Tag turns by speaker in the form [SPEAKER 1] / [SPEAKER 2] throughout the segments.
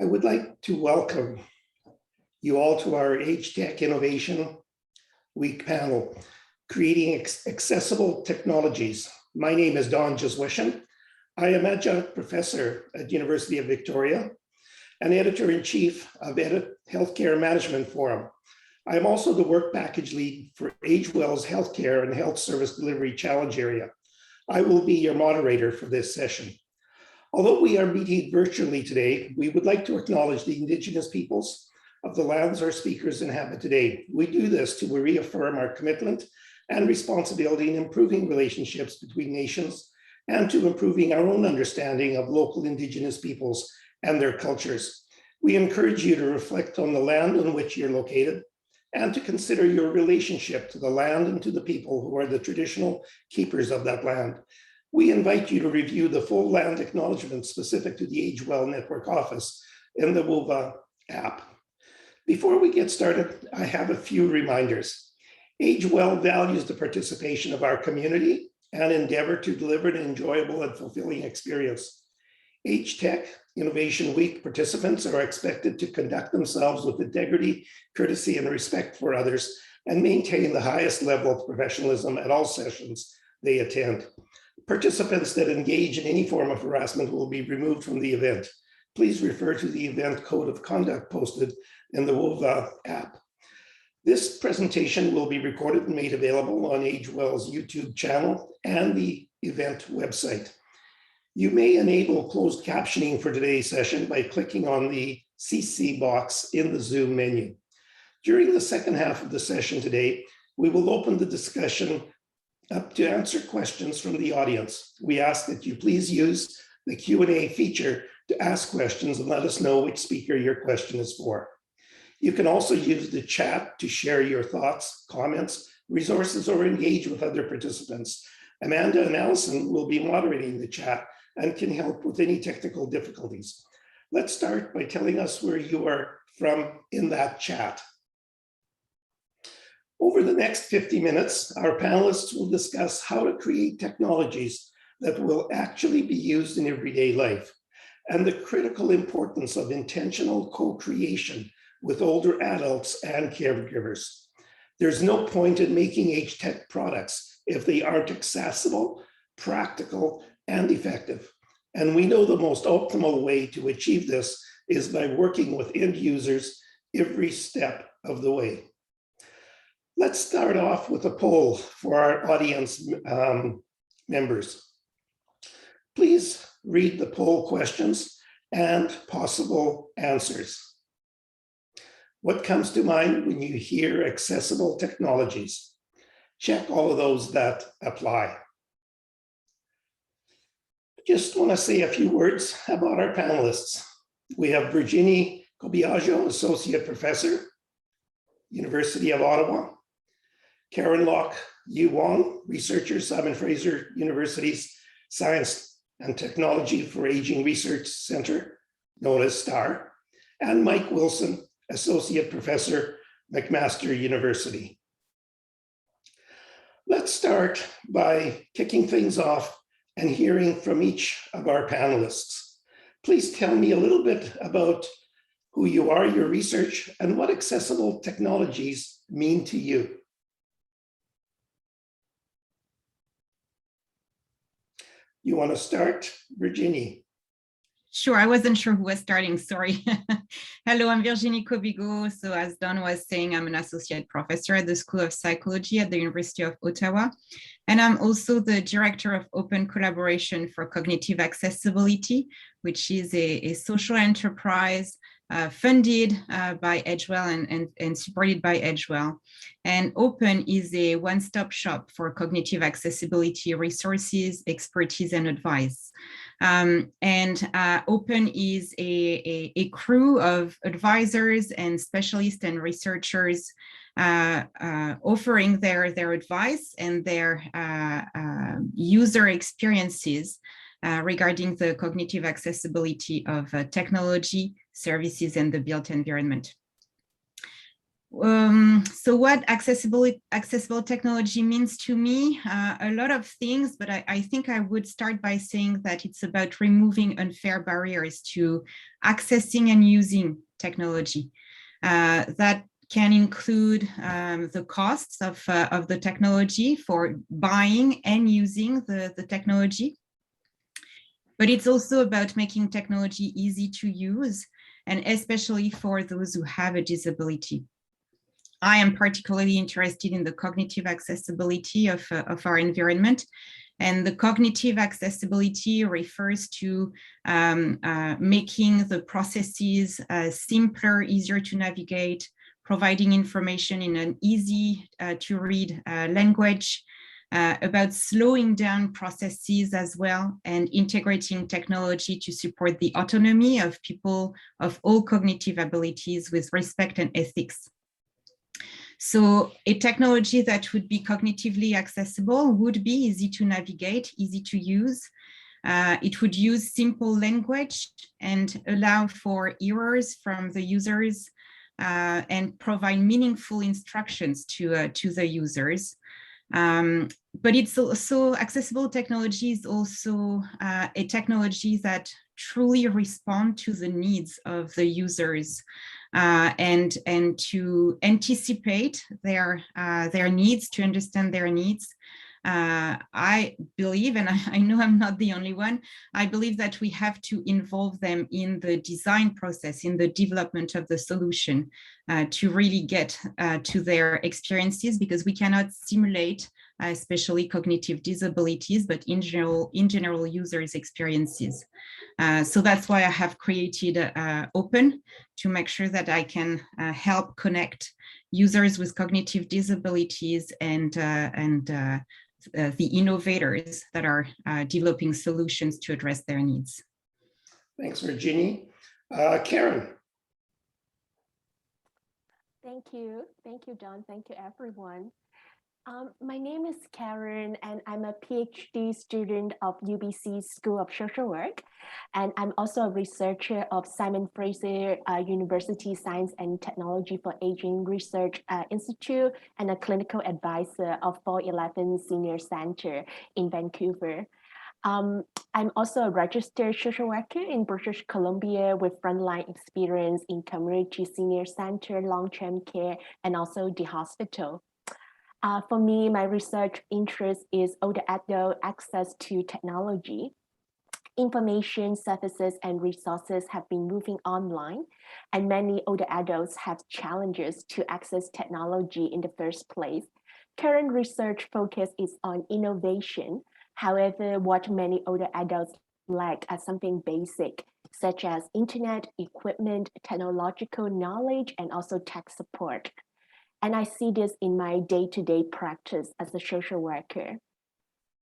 [SPEAKER 1] I would like to welcome you all to our AgeTech Innovation Week panel, Creating Accessible Technologies. My name is Don Jeswishin. I am adjunct professor at University of Victoria and editor-in-chief of Healthcare Management Forum. I am also the work package lead for AgeWell's Healthcare and Health Service Delivery Challenge Area. I will be your moderator for this session. Although we are meeting virtually today, we would like to acknowledge the Indigenous peoples of the lands our speakers inhabit today. We do this to reaffirm our commitment and responsibility in improving relationships between nations and to improving our own understanding of local Indigenous peoples and their cultures. We encourage you to reflect on the land on which you're located and to consider your relationship to the land and to the people who are the traditional keepers of that land. We invite you to review the full land acknowledgement specific to the AgeWell Network Office in the WOVA app. Before we get started, I have a few reminders. AgeWell values the participation of our community and endeavor to deliver an enjoyable and fulfilling experience. AgeTech Innovation Week participants are expected to conduct themselves with integrity, courtesy, and respect for others, and maintain the highest level of professionalism at all sessions they attend. Participants that engage in any form of harassment will be removed from the event. Please refer to the event code of conduct posted in the WOVA app. This presentation will be recorded and made available on AgeWell's YouTube channel and the event website. You may enable closed captioning for today's session by clicking on the CC box in the Zoom menu. During the second half of the session today, we will open the discussion up to answer questions from the audience. We ask that you please use the Q&A feature to ask questions and let us know which speaker your question is for. You can also use the chat to share your thoughts, comments, resources, or engage with other participants. Amanda and Allison will be moderating the chat and can help with any technical difficulties. Let's start by telling us where you are from in that chat. Over the next 50 minutes, our panelists will discuss how to create technologies that will actually be used in everyday life and the critical importance of intentional co-creation with older adults and caregivers. There's no point in making AgeTech products if they aren't accessible, practical, and effective. And we know the most optimal way to achieve this is by working with end users every step of the way. Let's start off with a poll for our audience members. Please read the poll questions and possible answers. What comes to mind when you hear accessible technologies? Check all of those that apply. Just want to say a few words about our panelists. We have Virginie Cobiaggio, Associate Professor, University of Ottawa. Karen Locke Yu Wong, researcher, Simon Fraser University's Science and Technology for Aging Research Center, known as STAR, and Mike Wilson, Associate Professor, McMaster University. Let's start by kicking things off and hearing from each of our panelists. Please tell me a little bit about who you are, your research, and what accessible technologies mean to you. You want to start, Virginie?
[SPEAKER 2] Sure, I wasn't sure who was starting, sorry. Hello, I'm Virginie Cobiaggio. So as Don was saying, I'm an associate professor at the School of Psychology at the University of Ottawa. And I'm also the director of Open Collaboration for Cognitive Accessibility, which is a social enterprise funded by AgeWell and supported by AgeWell. And Open is a one-stop shop for cognitive accessibility resources, expertise, and advice. Open is a crew of advisors and specialists and researchers offering their advice and their user experiences regarding the cognitive accessibility of technology, services, and the built environment. So what accessible technology means to me, a lot of things, but I think I would start by saying that it's about removing unfair barriers to accessing and using technology. That can include the costs of the technology for buying and using the technology. But it's also about making technology easy to use, and especially for those who have a disability. I am particularly interested in the cognitive accessibility of our environment. And the cognitive accessibility refers to making the processes simpler, easier to navigate, providing information in an easy to read language, about slowing down processes as well, and integrating technology to support the autonomy of people of all cognitive abilities with respect and ethics. So a technology that would be cognitively accessible would be easy to navigate, easy to use. It would use simple language and allow for errors from the users and provide meaningful instructions to the users. But it's also accessible technology is also a technology that truly respond to the needs of the users and to anticipate their needs, to understand their needs. I believe, and I know I'm not the only one, I believe that we have to involve them in the design process, in the development of the solution to really get to their experiences, because we cannot simulate especially cognitive disabilities, but in general users' experiences. So that's why I have created Open, to make sure that I can help connect users with cognitive disabilities and the innovators that are developing solutions to address their needs.
[SPEAKER 1] Thanks, Virginie. Karen.
[SPEAKER 3] Thank you, Don. Thank you, everyone. My name is Karen, and I'm a PhD student of UBC School of Social Work. And I'm also a researcher of Simon Fraser University Science and Technology for Aging Research Institute, and a clinical advisor of 411 Senior Center in Vancouver. I'm also a registered social worker in British Columbia with frontline experience in community senior center, long-term care, and also the hospital. For me, my research interest is older adult access to technology. Information services and resources have been moving online, and many older adults have challenges to access technology in the first place. Current research focus is on innovation. However, what many older adults lack are something basic, such as internet, equipment, technological knowledge, and also tech support. And I see this in my day-to-day practice as a social worker.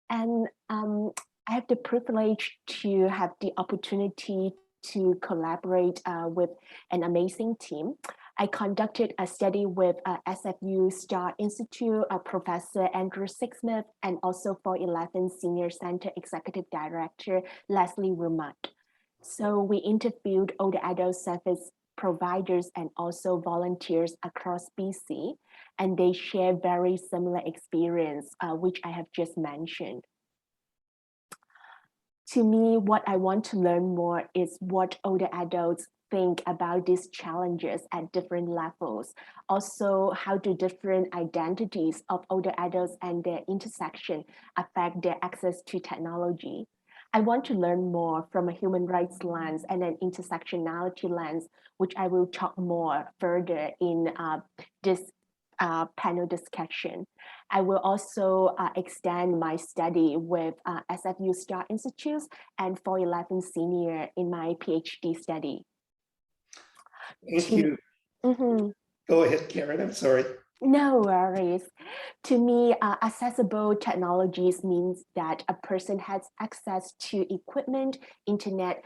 [SPEAKER 3] And I have the privilege to have the opportunity to collaborate with an amazing team. I conducted a study with SFU Star Institute, Professor Andrew Sixsmith, and also 411 Senior Center Executive Director Leslie Rumat. So we interviewed older adult service providers and also volunteers across BC, and they share very similar experience, which I have just mentioned. To me, what I want to learn more is what older adults think about these challenges at different levels. Also, how do different identities of older adults and their intersection affect their access to technology? I want to learn more from a human rights lens and an intersectionality lens, which I will talk more further in this panel discussion. I will also extend my study with SFU Star Institutes and 411 Senior in my PhD study.
[SPEAKER 1] Thank you. Go ahead, Karen, I'm sorry.
[SPEAKER 3] No worries. To me, accessible technologies means that a person has access to equipment, internet,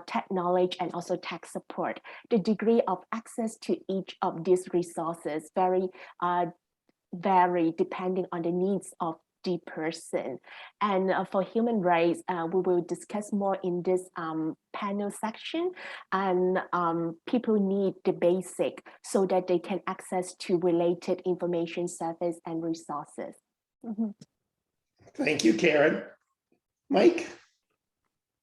[SPEAKER 3] tech knowledge, and also tech support. The degree of access to each of these resources vary depending on the needs of the person. And for human rights, we will discuss more in this panel section. And people need the basic so that they can access to related information service and resources.
[SPEAKER 1] Thank you, Karen. Mike?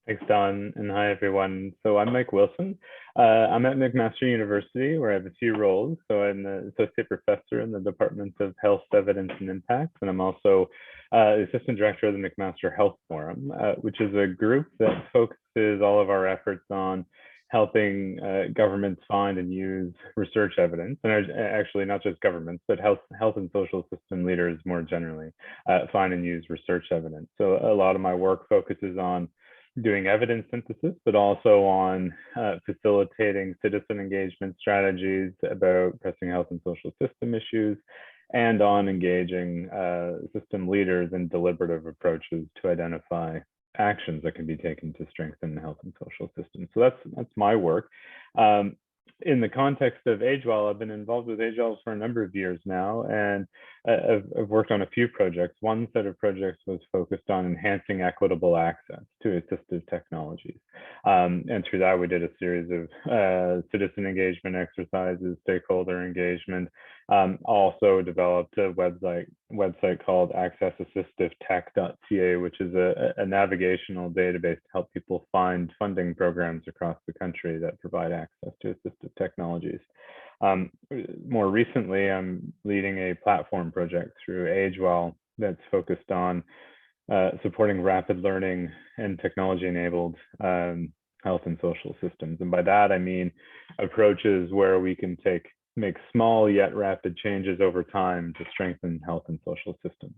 [SPEAKER 4] Thanks, Don, and hi, everyone. So I'm Mike Wilson. I'm at McMaster University, where I have a few roles. So I'm the Associate Professor in the Department of Health, Evidence, and Impacts, and I'm also Assistant Director of the McMaster Health Forum, which is a group that focuses all of our efforts on helping governments find and use research evidence, and actually not just governments, but health and social system leaders more generally find and use research evidence. So a lot of my work focuses on doing evidence synthesis, but also on facilitating citizen engagement strategies about pressing health and social system issues, and on engaging system leaders in deliberative approaches to identify actions that can be taken to strengthen the health and social system. So that's my work. In the context of AgeWell, I've been involved with AgeWell for a number of years now, and I've worked on a few projects. One set of projects was focused on enhancing equitable access to assistive technologies. And through that, we did a series of citizen engagement exercises, stakeholder engagement. Also developed a website called accessassistivetech.ca, which is a navigational database to help people find funding programs across the country that provide access to assistive technologies. More recently, I'm leading a platform project through AgeWell that's focused on supporting rapid learning and technology-enabled health and social systems. And by that, I mean approaches where we can make small yet rapid changes over time to strengthen health and social systems.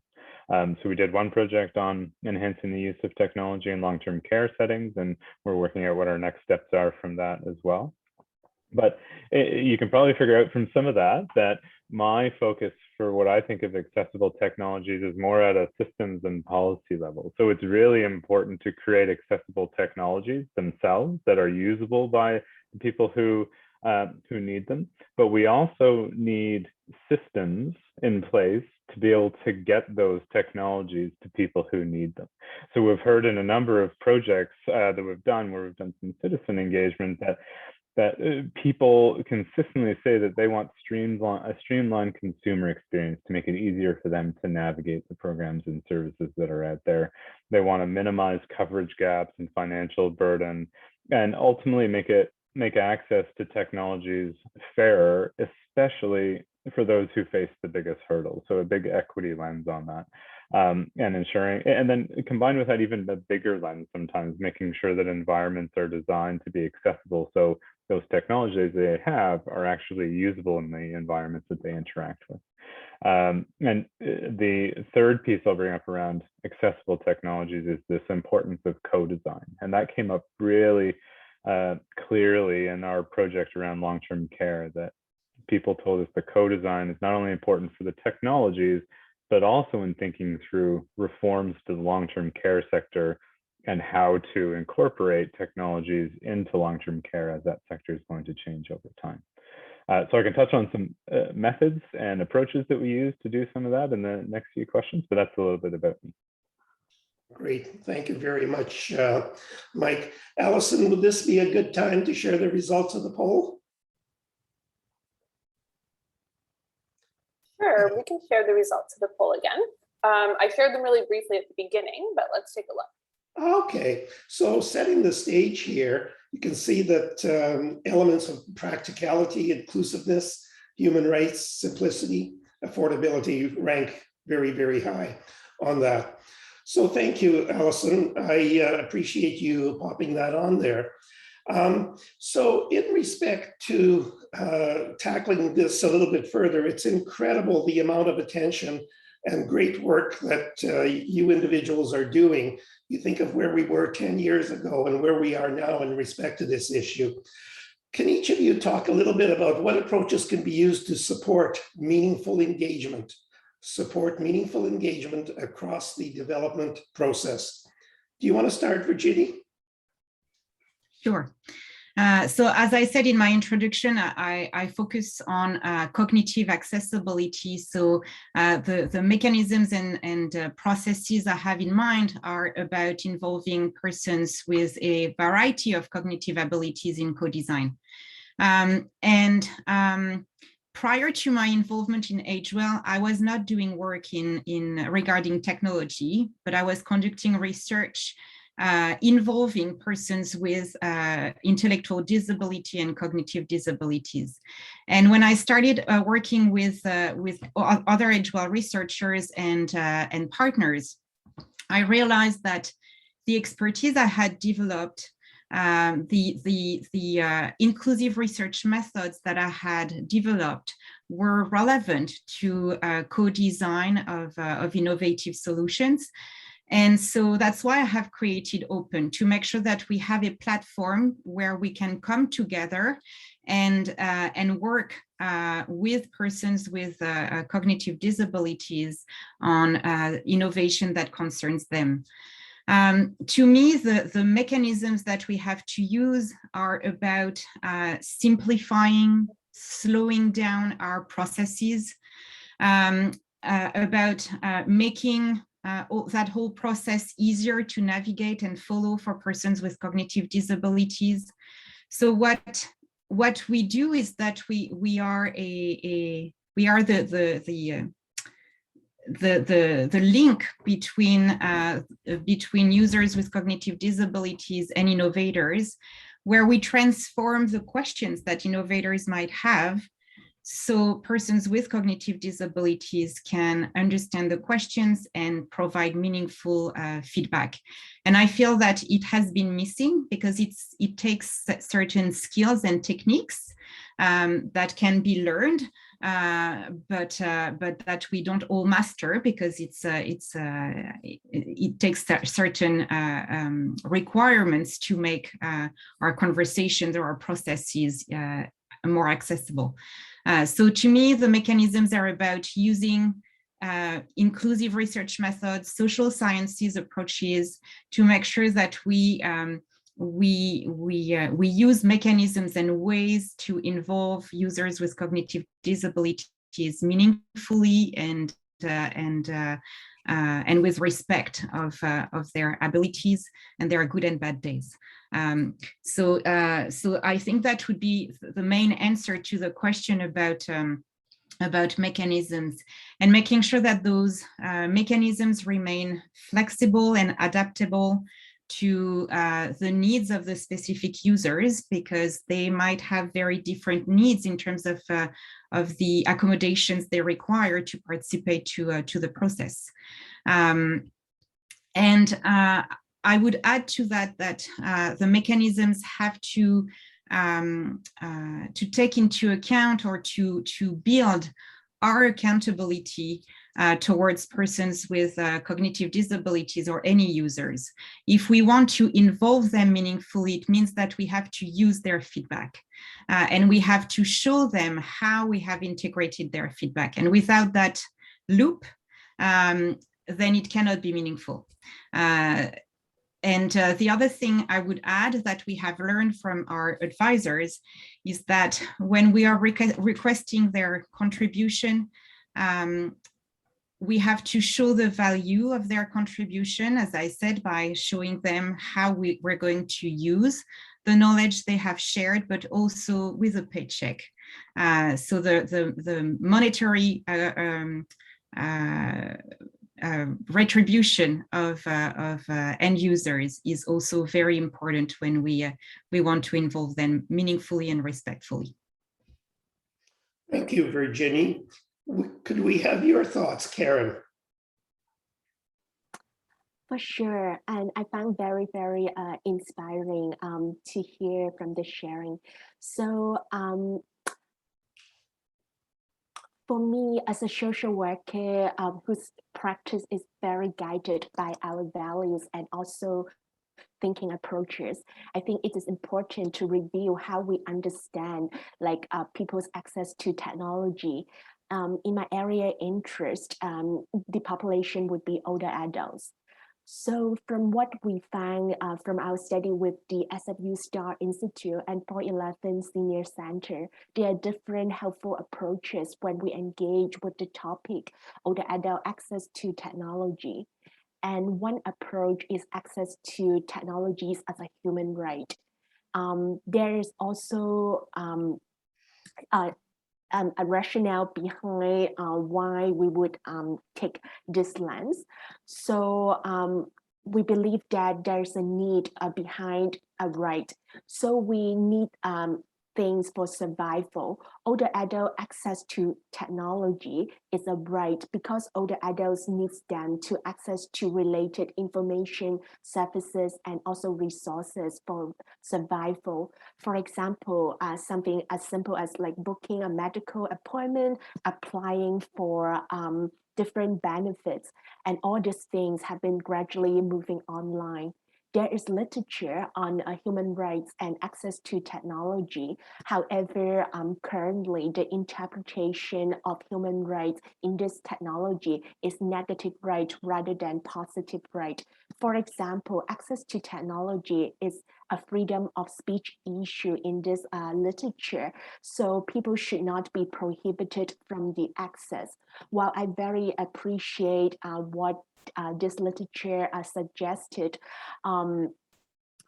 [SPEAKER 4] So we did one project on enhancing the use of technology in long-term care settings, and we're working out what our next steps are from that as well. But you can probably figure out from some of that my focus for what I think of accessible technologies is more at a systems and policy level. So it's really important to create accessible technologies themselves that are usable by the people who need them. But we also need systems in place to be able to get those technologies to people who need them. So we've heard in a number of projects that we've done, where we've done some citizen engagement, that people consistently say that they want a streamlined consumer experience to make it easier for them to navigate the programs and services that are out there. They want to minimize coverage gaps and financial burden, and ultimately make access to technologies fairer, especially for those who face the biggest hurdles. So a big equity lens on that. And ensuring, and then combined with that, even a bigger lens sometimes, making sure that environments are designed to be accessible, so those technologies they have are actually usable in the environments that they interact with. And the third piece I'll bring up around accessible technologies is this importance of co-design. And that came up really clearly in our project around long-term care, that people told us the co-design is not only important for the technologies, but also in thinking through reforms to the long-term care sector and how to incorporate technologies into long-term care as that sector is going to change over time. So I can touch on some methods and approaches that we use to do some of that in the next few questions, but that's a little bit about me.
[SPEAKER 1] Great, thank you very much, Mike. Allison, would this be a good time to share the results of the poll?
[SPEAKER 5] Sure, we can share the results of the poll again. I shared them really briefly at the beginning, but let's take a look.
[SPEAKER 1] Okay, so setting the stage here, you can see that elements of practicality, inclusiveness, human rights, simplicity, affordability rank very, very high on that. So thank you, Allison. I appreciate you popping that on there. So in respect to tackling this a little bit further, it's incredible the amount of attention and great work that you individuals are doing. You think of where we were 10 years ago and where we are now in respect to this issue. Can each of you talk a little bit about what approaches can be used to support meaningful engagement across the development process? Do you want to start, Virginie?
[SPEAKER 2] Sure. So as I said in my introduction, I focus on cognitive accessibility. So the mechanisms and processes I have in mind are about involving persons with a variety of cognitive abilities in co-design. Prior to my involvement in AgeWell, I was not doing work in regarding technology, but I was conducting research involving persons with intellectual disability and cognitive disabilities. And when I started working with other AgeWell researchers and partners, I realized that the expertise I had developed, the inclusive research methods that I had developed were relevant to co-design of innovative solutions. And so that's why I have created Open, to make sure that we have a platform where we can come together and work with persons with cognitive disabilities on innovation that concerns them. To me, the mechanisms that we have to use are about simplifying, slowing down our processes, about making that whole process easier to navigate and follow for persons with cognitive disabilities. So what we do is that we are the link between users with cognitive disabilities and innovators, where we transform the questions that innovators might have, so persons with cognitive disabilities can understand the questions and provide meaningful feedback. And I feel that it has been missing because it takes certain skills and techniques that can be learned, but that we don't all master, because it takes certain requirements to make our conversations or our processes more accessible. So to me, the mechanisms are about using inclusive research methods, social sciences approaches, to make sure that we use mechanisms and ways to involve users with cognitive disabilities meaningfully and with respect of their abilities and their good and bad days. So I think that would be the main answer to the question about mechanisms, and making sure that those mechanisms remain flexible and adaptable to the needs of the specific users, because they might have very different needs in terms of the accommodations they require to participate to the process. I would add to that the mechanisms have to take into account or to build our accountability towards persons with cognitive disabilities or any users. If we want to involve them meaningfully, it means that we have to use their feedback and we have to show them how we have integrated their feedback. And without that loop, then it cannot be meaningful. And the other thing I would add that we have learned from our advisors is that when we are requesting their contribution, we have to show the value of their contribution, as I said, by showing them how we're going to use the knowledge they have shared, but also with a paycheck. So the monetary retribution of end users is also very important when we want to involve them meaningfully and respectfully.
[SPEAKER 1] Thank you, Virginie. Could we have your thoughts, Karen?
[SPEAKER 3] For sure, and I found very, very inspiring to hear from the sharing. So for me, as a social worker whose practice is very guided by our values and also thinking approaches, I think it is important to review how we understand people's access to technology. In my area interest, the population would be older adults. So from what we found from our study with the SFU Star Institute and 411 Senior Center, there are different helpful approaches when we engage with the topic older adult access to technology. And one approach is access to technologies as a human right. There is also a rationale behind why we would take this lens. So we believe that there's a need behind a right. So we need things for survival. Older adult access to technology is a right because older adults need them to access to related information, services, and also resources for survival. For example, something as simple as like booking a medical appointment, applying for different benefits, and all these things have been gradually moving online. There is literature on human rights and access to technology. However, currently the interpretation of human rights in this technology is negative right rather than positive right. For example, access to technology is a freedom of speech issue in this literature. So people should not be prohibited from the access. While I very appreciate what this literature suggested,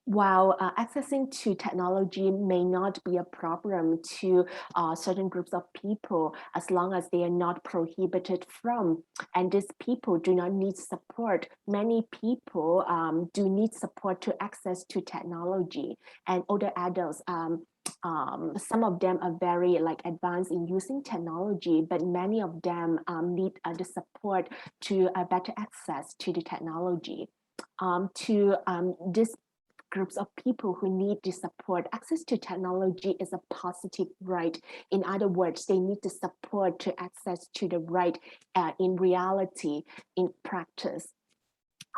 [SPEAKER 3] while accessing to technology may not be a problem to certain groups of people, as long as they are not prohibited from, and these people do not need support. Many people do need support to access to technology, and older adults, some of them are very advanced in using technology, but many of them need the support to better access to the technology. This groups of people who need the support, access to technology is a positive right. In other words, they need the support to access to the right in reality, in practice.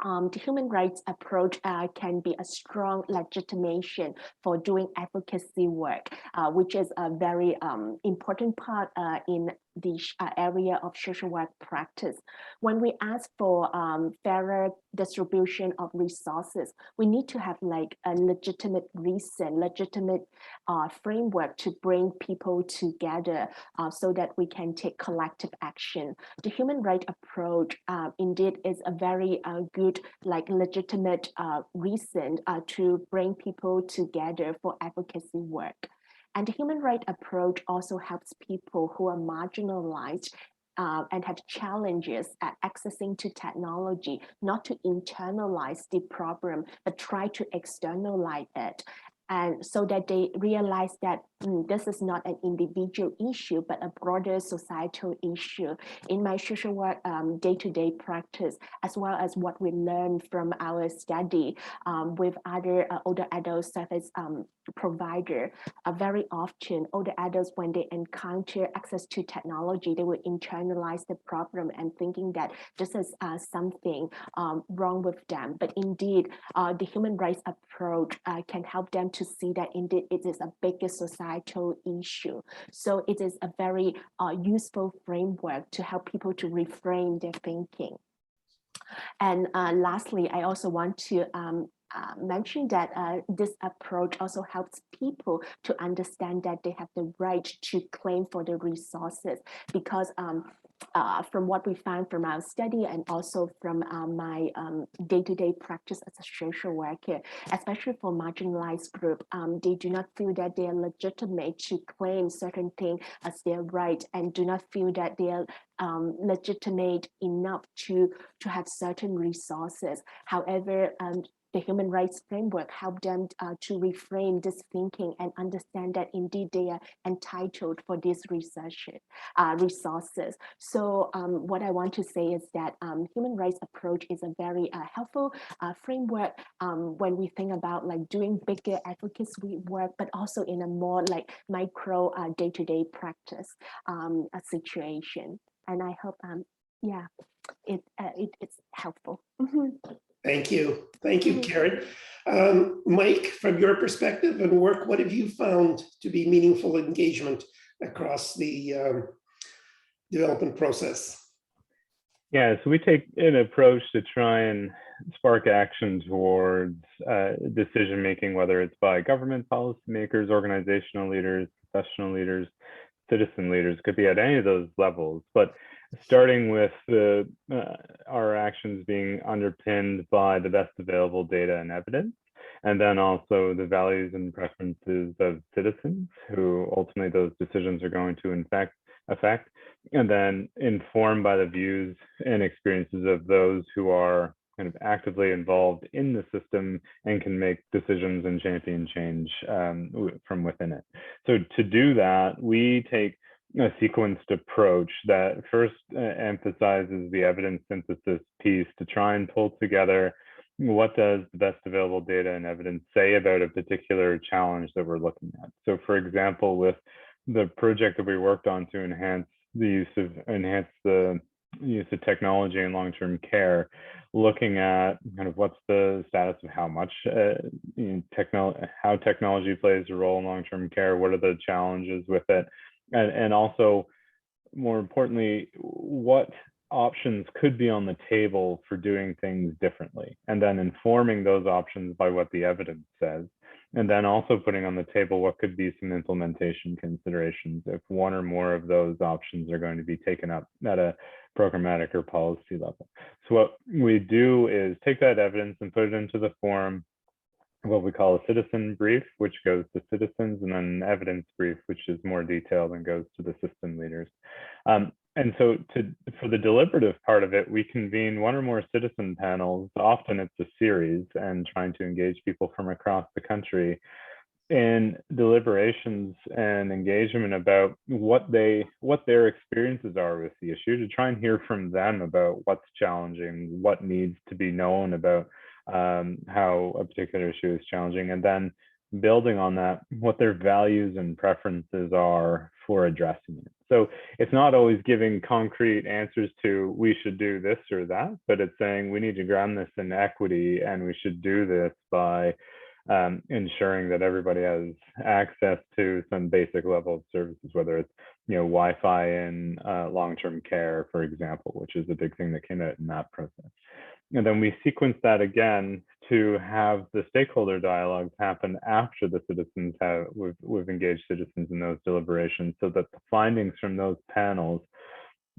[SPEAKER 3] The human rights approach can be a strong legitimation for doing advocacy work, which is a very important part in the area of social work practice. When we ask for fairer distribution of resources, we need to have a legitimate reason, legitimate framework to bring people together so that we can take collective action. The human right approach indeed is a very good legitimate reason to bring people together for advocacy work. And the human right approach also helps people who are marginalized and have challenges at accessing to technology, not to internalize the problem, but try to externalize it. And so that they realize that this is not an individual issue, but a broader societal issue. In my social work day-to-day practice, as well as what we learned from our study with other older adult service provider, very often older adults, when they encounter access to technology, they will internalize the problem and thinking that this is something wrong with them. But indeed, the human rights approach can help them to see that indeed it is a bigger societal issue. So it is a very useful framework to help people to reframe their thinking. And lastly, I also want to mention that this approach also helps people to understand that they have the right to claim for the resources, because from what we found from our study and also from my day-to-day practice as a social worker, especially for marginalized group, they do not feel that they are legitimate to claim certain things as their right, and do not feel that they are legitimate enough to have certain resources. However, the human rights framework helped them to reframe this thinking and understand that indeed they are entitled for these resources. So what I want to say is that human rights approach is a very helpful framework when we think about doing bigger advocacy work, but also in a more micro day-to-day practice situation. And I hope, yeah, it's helpful.
[SPEAKER 1] Thank you. Thank you, Karen. Mike, from your perspective and work, what have you found to be meaningful engagement across the development process?
[SPEAKER 4] Yeah, so we take an approach to try and spark action towards decision making, whether it's by government policymakers, organizational leaders, professional leaders, citizen leaders, could be at any of those levels. But starting with our actions being underpinned by the best available data and evidence, and then also the values and preferences of citizens who ultimately those decisions are going to affect, and then informed by the views and experiences of those who are kind of actively involved in the system and can make decisions and champion change from within it. So to do that, we take a sequenced approach that first emphasizes the evidence synthesis piece to try and pull together what does the best available data and evidence say about a particular challenge that we're looking at. So for example, with the project that we worked on to enhance the use of technology in long-term care, looking at kind of what's the status of how much how technology plays a role in long-term care, what are the challenges with it, and also more importantly, what options could be on the table for doing things differently, and then informing those options by what the evidence says, and then also putting on the table what could be some implementation considerations if one or more of those options are going to be taken up at a programmatic or policy level. So what we do is take that evidence and put it into the form of what we call a citizen brief, which goes to citizens, and then an evidence brief, which is more detailed and goes to the system leaders. And so for the deliberative part of it, we convene one or more citizen panels. Often it's a series, and trying to engage people from across the country in deliberations and engagement about what their experiences are with the issue, to try and hear from them about what's challenging, what needs to be known about how a particular issue is challenging, and then building on that, what their values and preferences are for addressing it. So it's not always giving concrete answers to we should do this or that, but it's saying we need to ground this in equity, and we should do this by ensuring that everybody has access to some basic level of services, whether it's Wi-Fi in long-term care, for example, which is a big thing that came out in that process. And then we sequence that again to have the stakeholder dialogues happen after the citizens we've engaged citizens in those deliberations, so that the findings from those panels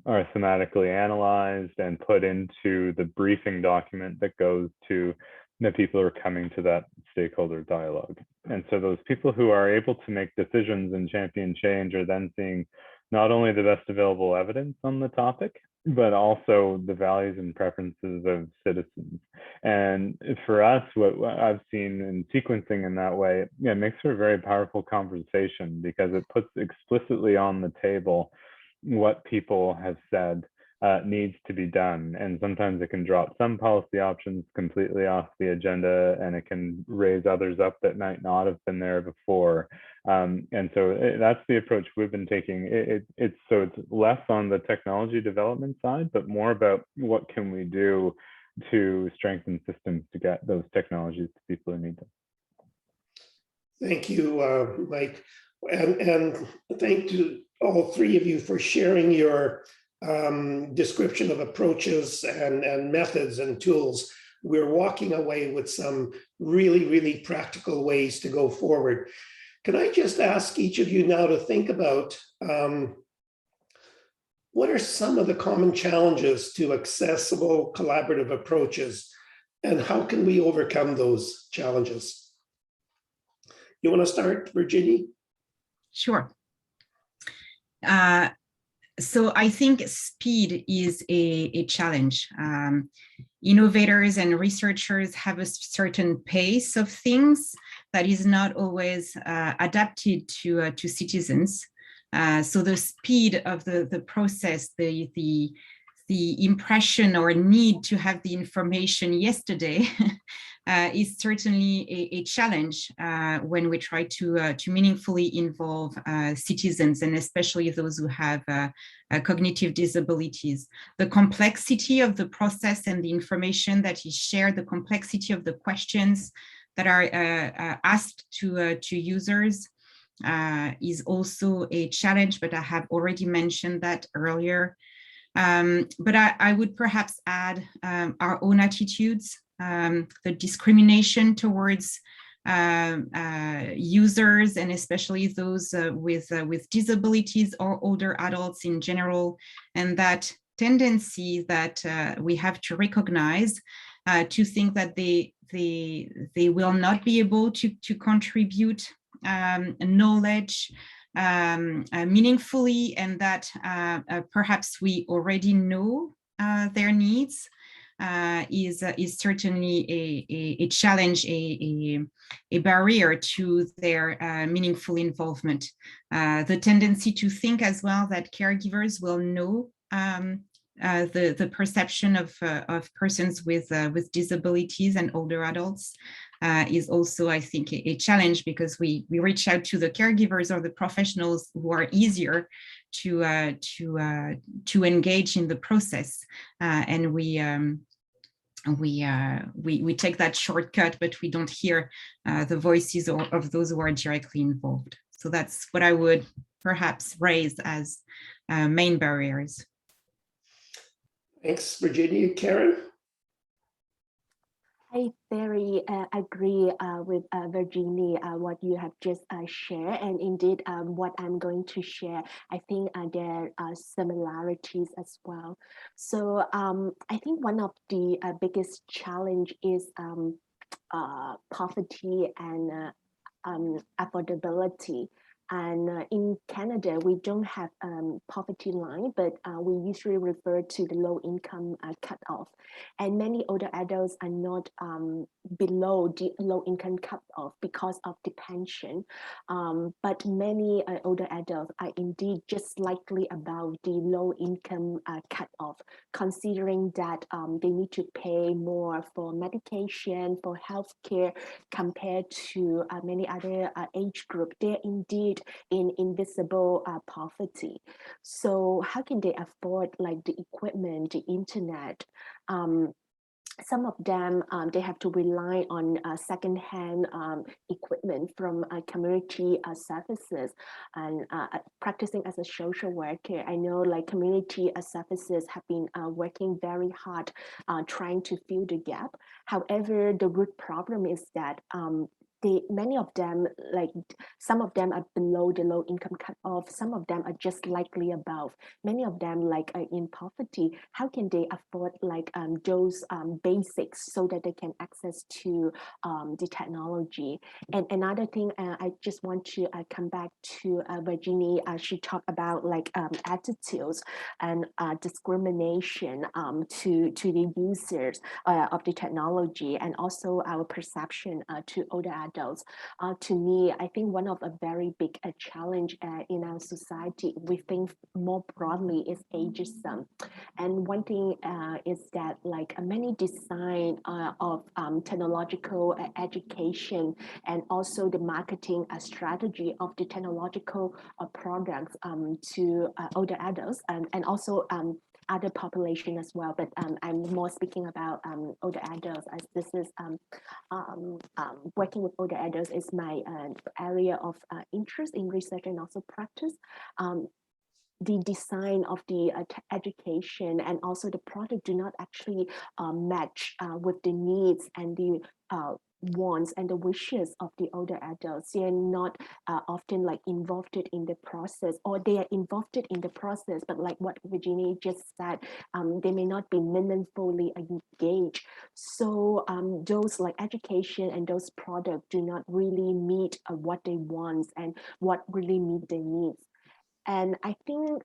[SPEAKER 4] are thematically analyzed and put into the briefing document that goes to the people who are coming to that stakeholder dialogue. And so those people who are able to make decisions and champion change are then seeing not only the best available evidence on the topic, but also the values and preferences of citizens. And for us, what I've seen in sequencing in that way, it makes for a very powerful conversation, because it puts explicitly on the table what people have said needs to be done. And sometimes it can drop some policy options completely off the agenda, and it can raise others up that might not have been there before. And so that's the approach we've been taking. It's less on the technology development side, but more about what can we do to strengthen systems to get those technologies to people who need them.
[SPEAKER 1] Thank you, Mike. And thank you all three of you for sharing your description of approaches and methods and tools. We're walking away with some really, really practical ways to go forward. Can I just ask each of you now to think about what are some of the common challenges to accessible collaborative approaches, and how can we overcome those challenges? You want to start, Virginie?
[SPEAKER 2] Sure. So I think speed is a challenge. Innovators and researchers have a certain pace of things that is not always adapted to citizens. So the speed of the process, the impression or need to have the information yesterday is certainly a challenge when we try to meaningfully involve citizens, and especially those who have cognitive disabilities. The complexity of the process and the information that is shared, the complexity of the questions that are asked to users is also a challenge, but I have already mentioned that earlier. But I would perhaps add our own attitudes the discrimination towards users, and especially those with disabilities or older adults in general, and that tendency that we have to recognize to think that they will not be able to contribute knowledge meaningfully, and that perhaps we already know their needs, is certainly a challenge, a barrier to their meaningful involvement. The tendency to think as well that caregivers will know the perception of persons with disabilities and older adults is also, I think, a challenge, because we reach out to the caregivers or the professionals who are easier to engage in the process, and we take that shortcut, but we don't hear the voices of those who are directly involved. So that's what I would perhaps raise as main barriers.
[SPEAKER 1] Thanks, Virginia. Karen?
[SPEAKER 3] I very agree with Virginie, what you have just shared, and indeed what I'm going to share, I think there are similarities as well. So I think one of the biggest challenge is poverty and affordability. And in Canada, we don't have poverty line, but we usually refer to the low income cutoff. And many older adults are not below the low income cutoff because of the pension. But many older adults are indeed just slightly above the low income cutoff, considering that they need to pay more for medication, for healthcare, compared to many other age group. They're indeed in invisible poverty. So how can they afford like the equipment, the internet? Some of them, they have to rely on secondhand equipment from community services. And practicing as a social worker, I know like community services have been working very hard trying to fill the gap. However, the root problem is that many of them, like some of them are below the low income cutoff, some of them are just slightly above. Many of them like are in poverty. How can they afford like those basics so that they can access to the technology? And another thing, I just want to come back to Virginie. She talked about like attitudes and discrimination to the users of the technology, and also our perception to older adults. To me, I think one of a very big challenge in our society, we think more broadly, is ageism. And one thing is that like many design of technological education, and also the marketing strategy of the technological products to older adults, and also other population as well, but I'm more speaking about older adults, as this is working with older adults is my area of interest in research and also practice. The design of the education and also the product do not actually match with the needs and the wants and the wishes of the older adults. They are not often like involved in the process, or they are involved in the process, but like what Virginie just said, they may not be meaningfully engaged. So those like education and those products do not really meet what they want and what really meet their needs. And I think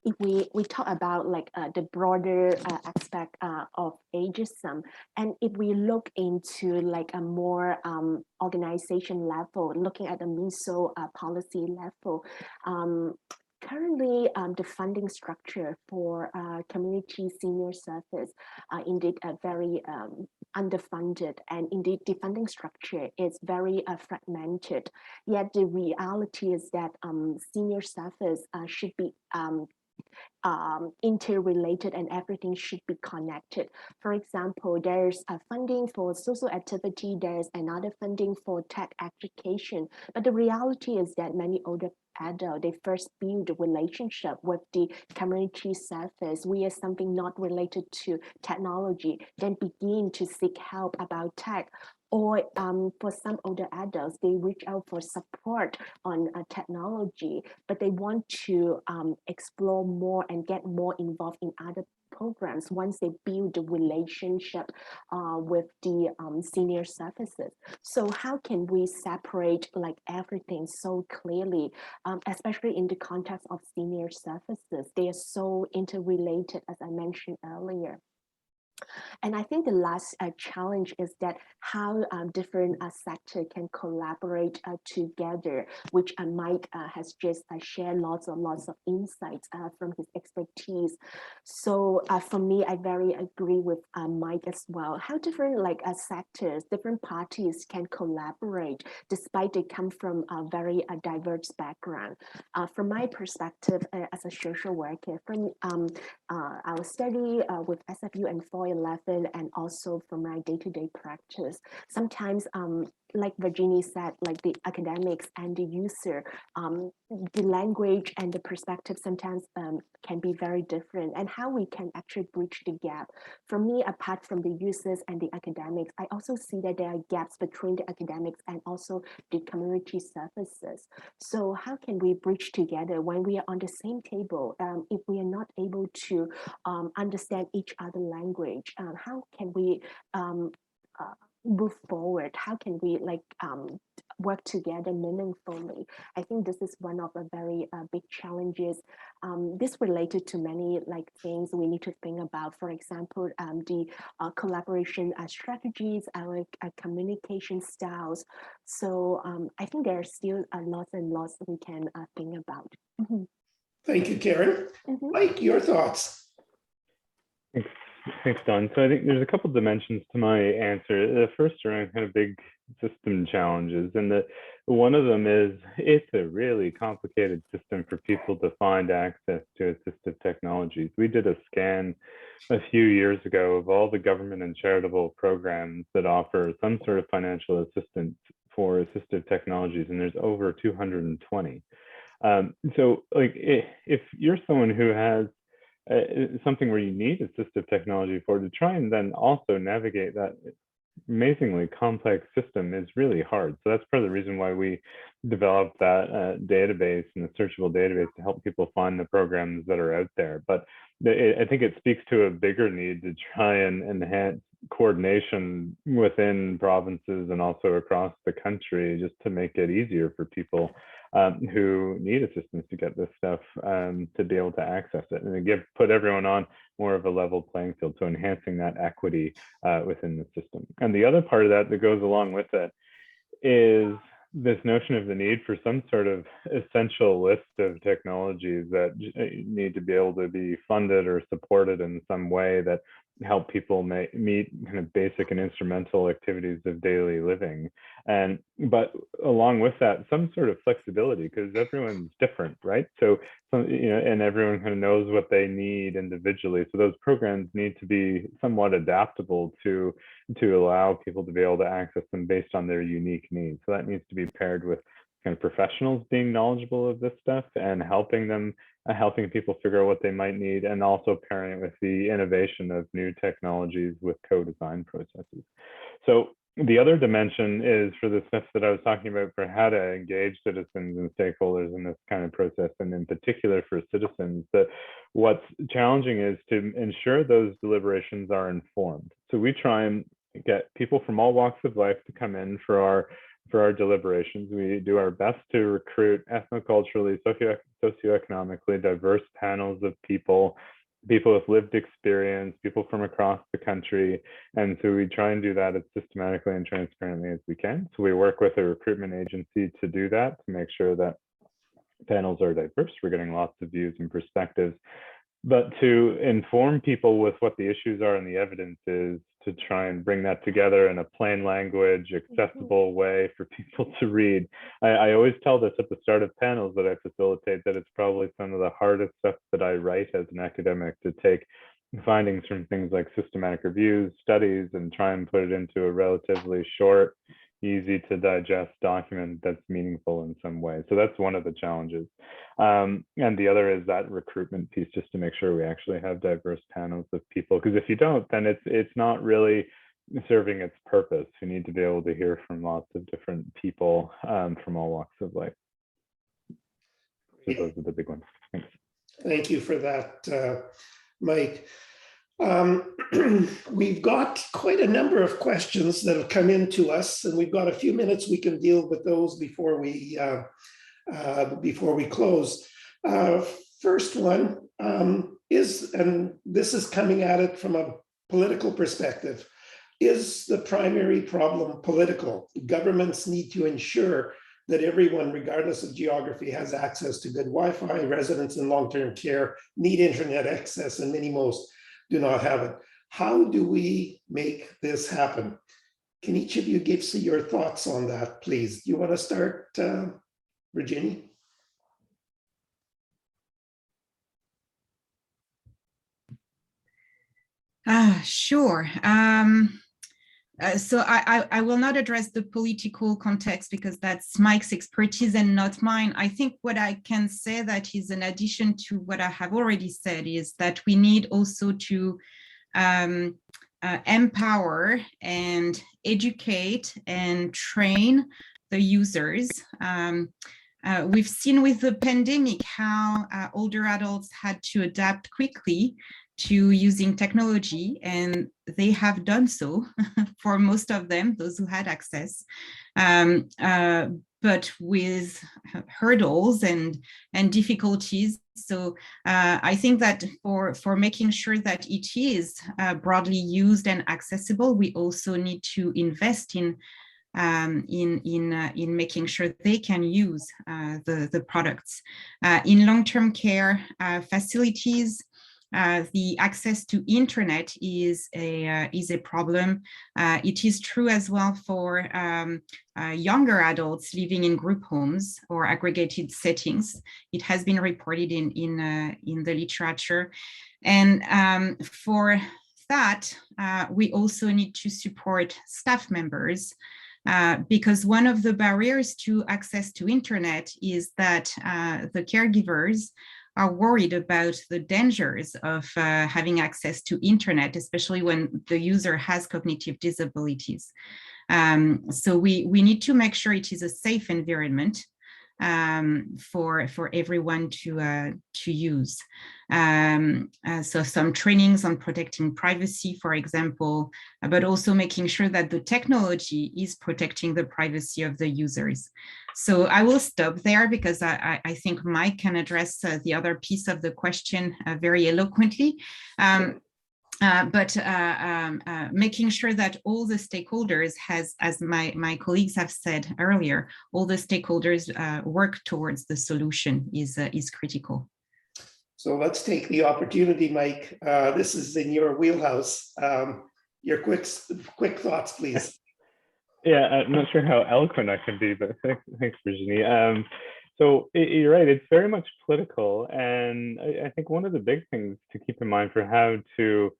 [SPEAKER 3] if we talk about like the broader aspect of ageism, and if we look into like a more organization level, looking at the MISO policy level, currently the funding structure for community senior service indeed very underfunded, and indeed the funding structure is very fragmented. Yet the reality is that senior service should be interrelated and everything should be connected. For example, there's a funding for social activity, there's another funding for tech education, but the reality is that many older adults, they first build a relationship with the community service via something not related to technology, then begin to seek help about tech. Or for some older adults, they reach out for support on technology, but they want to explore more and get more involved in other programs once they build a relationship with the senior services. So how can we separate like everything so clearly, especially in the context of senior services? They are so interrelated, as I mentioned earlier. And I think the last challenge is that how different sectors can collaborate together, which Mike has just shared lots of insights from his expertise. So for me, I very agree with Mike as well. How different sectors, different parties can collaborate despite they come from a very diverse background. From my perspective as a social worker, from our study with SFU and 411, and also from my day-to-day practice, sometimes like Virginie said, like the academics and the user, the language and the perspective sometimes can be very different, and how we can actually bridge the gap. For me, apart from the users and the academics, I also see that there are gaps between the academics and also the community services. So how can we bridge together when we are on the same table? If we are not able to understand each other language, how can we move forward? How can we work together meaningfully? I think this is one of the very big challenges. This related to many things we need to think about. For example, the collaboration strategies, our communication styles. So I think there are still lots and lots we can think about.
[SPEAKER 1] Thank you, Karen. Mike, your thoughts?
[SPEAKER 4] Thanks, Don. So I think there's a couple of dimensions to my answer. The first around kind of big system challenges, and one of them is it's a really complicated system for people to find access to assistive technologies. We did a scan a few years ago of all the government and charitable programs that offer some sort of financial assistance for assistive technologies, and there's over 220. So if you're someone who has something where you need assistive technology for, to try and then also navigate that amazingly complex system is really hard. So that's part of the reason why we developed that database and the searchable database to help people find the programs that are out there. But I think it speaks to a bigger need to try and enhance coordination within provinces and also across the country, just to make it easier for people who need assistance to get this stuff to be able to access it, and put everyone on more of a level playing field, so enhancing that equity within the system. And the other part of that goes along with it is this notion of the need for some sort of essential list of technologies that need to be able to be funded or supported in some way that help people meet kind of basic and instrumental activities of daily living. But along with that, some sort of flexibility, because everyone's different, right? So and everyone kind of knows what they need individually. So those programs need to be somewhat adaptable to allow people to be able to access them based on their unique needs. So that needs to be paired with kind of professionals being knowledgeable of this stuff and helping people figure out what they might need, and also pairing it with the innovation of new technologies with co-design processes. So the other dimension is for the stuff that I was talking about for how to engage citizens and stakeholders in this kind of process, and in particular for citizens, that what's challenging is to ensure those deliberations are informed. So we try and get people from all walks of life to come in for our deliberations. We do our best to recruit ethnoculturally, socioeconomically diverse panels of people with lived experience, people from across the country. And so we try and do that as systematically and transparently as we can. So we work with a recruitment agency to do that, to make sure that panels are diverse. We're getting lots of views and perspectives. But to inform people with what the issues are and the evidence is, to try and bring that together in a plain language, accessible way for people to read. I always tell this at the start of panels that I facilitate, that it's probably some of the hardest stuff that I write as an academic, to take findings from things like systematic reviews, studies, and try and put it into a relatively short, easy to digest document that's meaningful in some way. So that's one of the challenges. And the other is that recruitment piece, just to make sure we actually have diverse panels of people, because if you don't, then it's not really serving its purpose. You need to be able to hear from lots of different people from all walks of life. So those are the big ones. Thanks.
[SPEAKER 1] Thank you for that, Mike. We've got quite a number of questions that have come in to us, and we've got a few minutes we can deal with those before we close. First one is, and this is coming at it from a political perspective, is the primary problem political? Governments need to ensure that everyone, regardless of geography, has access to good Wi-Fi. Residents in long-term care need internet access, and many most do not have it. How do we make this happen? Can each of you give your thoughts on that, please? Do you want to start, Virginia?
[SPEAKER 2] Sure. So I will not address the political context because that's Mike's expertise and not mine. I think what I can say that is in addition to what I have already said is that we need also to empower and educate and train the users. We've seen with the pandemic how older adults had to adapt quickly to using technology, and they have done so for most of them, those who had access, but with hurdles and difficulties. So I think that for making sure that it is broadly used and accessible, we also need to invest in making sure they can use the products. In long-term care facilities, the access to internet is a problem. It is true as well for younger adults living in group homes or aggregated settings. It has been reported in the literature, and for that we also need to support staff members. Because one of the barriers to access to internet is that the caregivers are worried about the dangers of having access to internet, especially when the user has cognitive disabilities. So we need to make sure it is a safe environment for everyone to use. So some trainings on protecting privacy, for example, but also making sure that the technology is protecting the privacy of the users. So I will stop there because I think Mike can address the other piece of the question very eloquently. But making sure that all the stakeholders as my colleagues have said earlier, all the stakeholders work towards the solution is critical.
[SPEAKER 1] So let's take the opportunity, Mike. This is in your wheelhouse. Your quick thoughts, please.
[SPEAKER 4] Yeah, I'm not sure how eloquent I can be, but thanks, Virginie. So you're right, it's very much political. And I think one of the big things to keep in mind for how to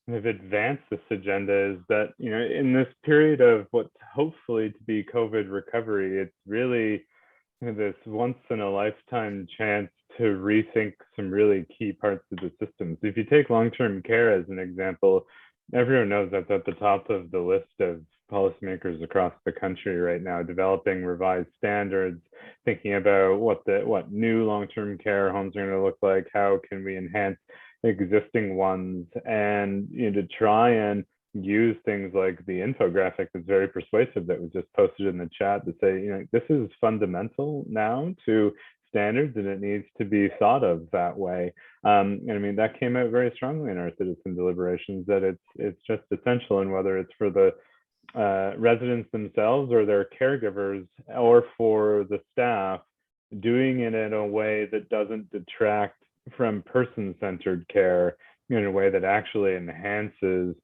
[SPEAKER 4] kind of advance this agenda is that, you know, in this period of what's hopefully to be COVID recovery, it's really this once in a lifetime chance to rethink some really key parts of the system. So if you take long-term care as an example, everyone knows that's at the top of the list of policymakers across the country right now, developing revised standards, thinking about what new long-term care homes are going to look like, how can we enhance existing ones, and to try and use things like the infographic that's very persuasive that was just posted in the chat to say, this is fundamental now to standards and it needs to be thought of that way. And I mean, that came out very strongly in our citizen deliberations, that it's just essential, and whether it's for the residents themselves or their caregivers or for the staff, doing it in a way that doesn't detract from person-centered care, in a way that actually enhances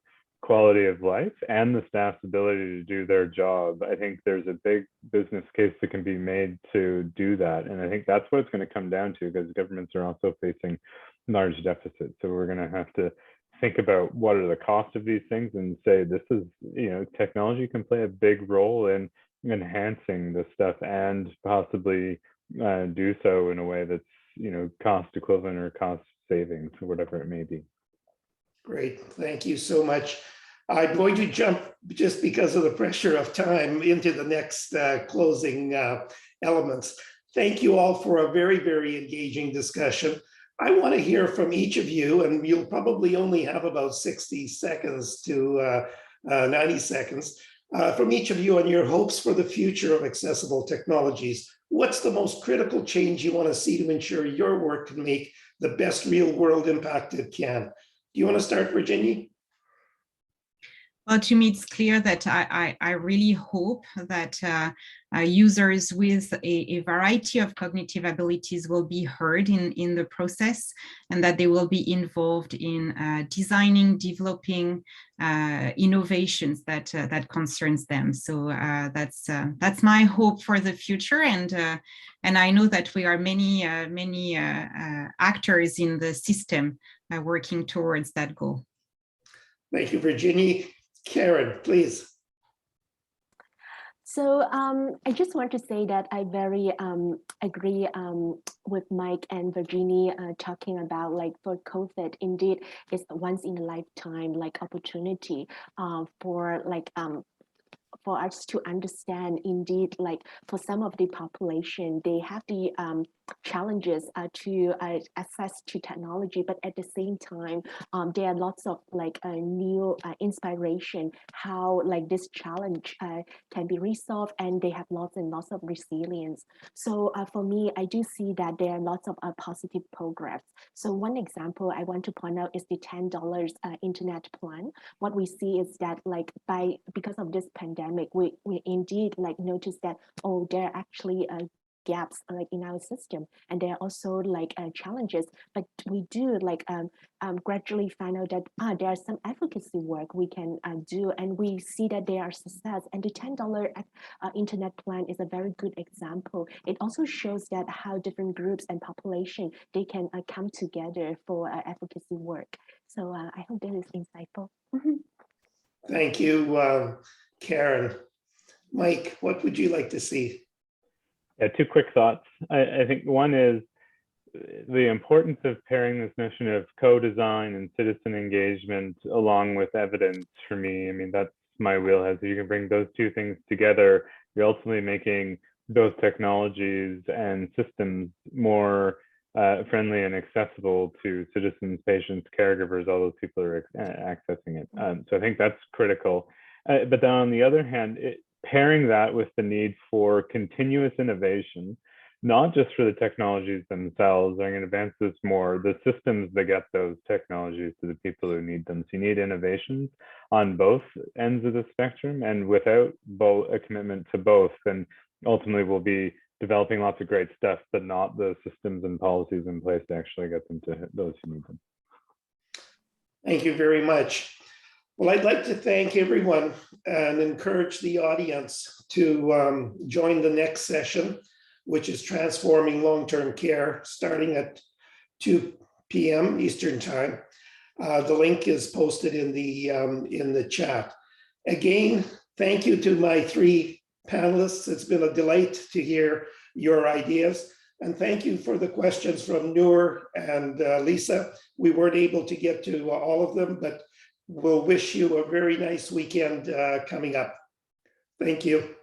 [SPEAKER 4] quality of life and the staff's ability to do their job, I think there's a big business case that can be made to do that. And I think that's what it's going to come down to, because governments are also facing large deficits. So we're going to have to think about what are the costs of these things and say, this is, technology can play a big role in enhancing this stuff and possibly do so in a way that's, cost equivalent or cost savings or whatever it may be.
[SPEAKER 1] Great, thank you so much. I'm going to jump, just because of the pressure of time, into the next closing elements. Thank you all for a very, very engaging discussion. I want to hear from each of you, and you'll probably only have about 60 seconds to 90 seconds from each of you on your hopes for the future of accessible technologies. What's the most critical change you want to see to ensure your work can make the best real world impact it can? Do you want to start, Virginia?
[SPEAKER 2] Well, to me, it's clear that I really hope that users with a variety of cognitive abilities will be heard in the process, and that they will be involved in designing, developing innovations that concerns them. So that's my hope for the future, and I know that we are many actors in the system working towards that goal.
[SPEAKER 1] Thank you, Virginia. Karen, please.
[SPEAKER 3] So I just want to say that I very agree with Mike and Virginie talking about, like, for COVID, indeed, it's a once in a lifetime opportunity for us to understand, indeed, like, for some of the population, they have the challenges to access to technology, but at the same time, there are lots of new inspiration how this challenge can be resolved, and they have lots and lots of resilience. So for me, I do see that there are lots of positive progress. So one example I want to point out is the $10 internet plan. What we see is that because of this pandemic, we indeed notice that, oh, there are actually gaps in our system, and there are also challenges, but we do gradually find out that there are some advocacy work we can do, and we see that there are success, and the $10 internet plan is a very good example. It also shows that how different groups and population, they can come together for advocacy work. So I hope that is insightful.
[SPEAKER 1] Thank you, Karen. Mike, what would you like to see?
[SPEAKER 4] Yeah, two quick thoughts. I think one is the importance of pairing this notion of co-design and citizen engagement along with evidence. For me, I mean, that's my wheelhouse. If you can bring those two things together, you're ultimately making those technologies and systems more friendly and accessible to citizens, patients, caregivers, all those people are accessing it. So I think that's critical. But then on the other hand, pairing that with the need for continuous innovation, not just for the technologies themselves. I'm going to advance this more, the systems that get those technologies to the people who need them. So you need innovations on both ends of the spectrum, and without a commitment to both, then ultimately we'll be developing lots of great stuff, but not the systems and policies in place to actually get them to those who need them.
[SPEAKER 1] Thank you very much. Well, I'd like to thank everyone and encourage the audience to join the next session, which is Transforming Long-Term Care, starting at 2 p.m. Eastern Time. The link is posted in the chat. Again, thank you to my three panelists. It's been a delight to hear your ideas. And thank you for the questions from Noor and Lisa. We weren't able to get to all of them, but we'll wish you a very nice weekend coming up. Thank you.